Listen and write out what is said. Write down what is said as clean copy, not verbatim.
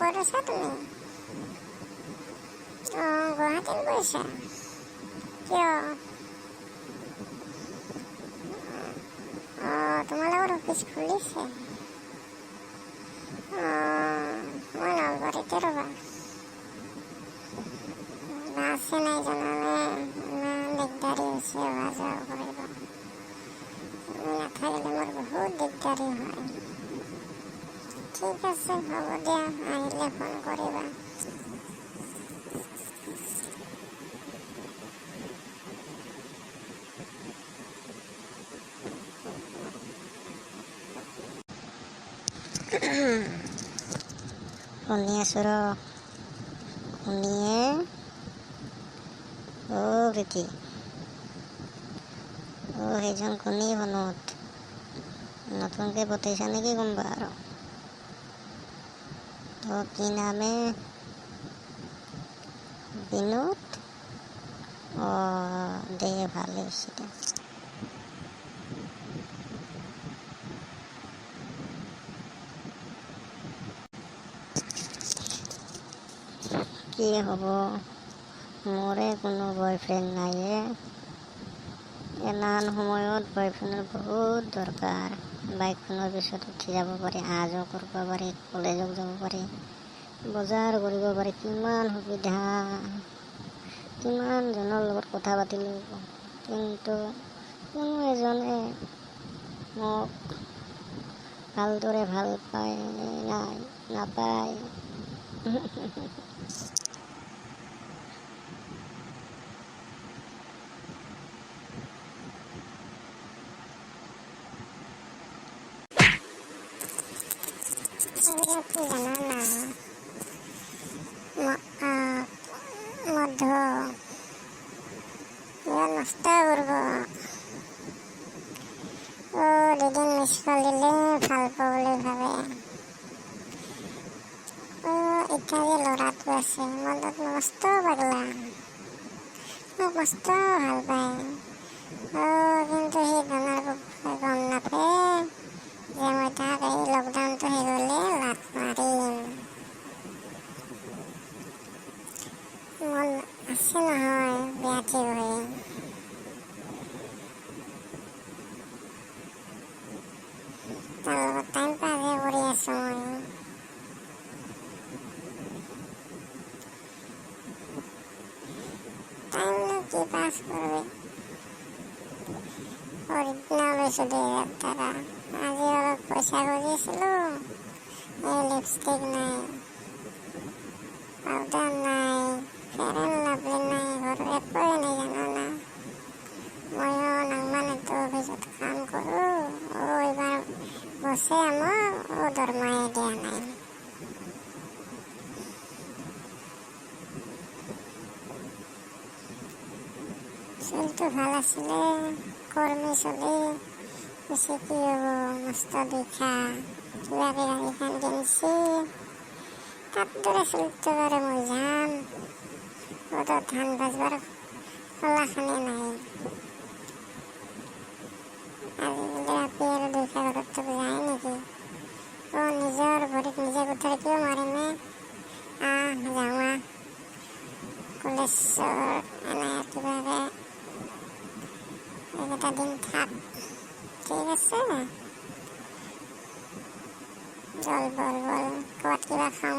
ক'ত আছা তুমি? অঁ, গুৱাহাটীত গৈছা? কিয়? অঁ, তোমালোকৰ অফিচ খুলিছে? অঁ, মই নলবাৰীতে ৰ'বা। বাছে নাই জানানে, ইমান দিগদাৰী হৈছে অহা যোৱা কৰিব। তুমি নাথাকিলে মোৰ বহুত দিগদাৰী হয়। ঠিক আছে, হ'ব দিয়া, আহিলে ফোন কৰিবা। শুনি আছোঁ ৰ, শুনিয়ে। অ' প্ৰীতি, অ' সেইজন কোনি ফোনত? নতুনকৈ পঠাইছা নেকি কোনোবা আৰু? তো কি নামে? বিনোদ? অঁ, দে ভালেই হৈছে দে। কি হ'ব, মোৰে কোনো বয়ফ্ৰেণ্ড নাইয়ে। এনান সময়ত বয়ফ্ৰেণ্ডৰ বহুত দৰকাৰ। বাইকখনৰ পিছত উঠি যাব পাৰি, অহা যোৱা কৰিব পাৰি, কলেজত যাব পাৰি, বজাৰ কৰিব পাৰি, কিমান সুবিধা। কিমানজনৰ লগত কথা পাতিলোঁ, কিন্তু কোনো এজনে মোক ভালদৰে ভাল পায় নাই, নাপায়। কি জানা না, মধ্য ইয়াত নষ্ট কৰিব। দুদিন মিছ কল দিলে ভাল পাব বুলি ভাবে। এতিয়া যে ল'ৰাটো আছে, মনত মস্ত পাগলা, মোক মস্ত ভাল পায়। কিন্তু সি ধনৰ গম নাপায় যে মই তাক এই লকডাউনটো শেষ হ'লে লাত মাৰিম। মন আছে নহয় বেয়া ঠিক হৈ। তাৰ লগত টাইম পাছহে কৰি আছোঁ মই। টাইমনো কি পাছ কৰিবি, পৰিজ্ঞা লৈছোঁ 2,000 টকা। আজি অলপ পইচা খুজিছিলোঁ, এই লিপষ্টিক নাই, পাউডাৰ নাই, ফেয়াৰ লাভলী নাই, ঘৰত একোৱে নাই জানানা। ময়ো নাংমানতো অফিচত কাম কৰোঁ। এইবাৰ বছে আমাক দৰমহাই দিয়া নাই। চলিটো ভাল আছিলে, কৰ্মী চলি, পিছে কি হ'ব, মস্ত দেখা, কিবাকে গাড়ীখন কিনিছে। তাত দৰে চলিটো বাৰু মই যাম, ৰ'দত ধান ভাজবাৰ খোলাখানে নাই। আজিকালি ৰাতি আৰু 200 ঘৰত যায় নেকি? নিজৰ ভৰিত নিজে কোঠাৰি কিয় মাৰিমে? যাওঁ কলেজৰ এনে কিবাকে এইকেইটা দিন থাক, ঠিক আছে? বল, ক'ৰবাত কিবা খাওঁ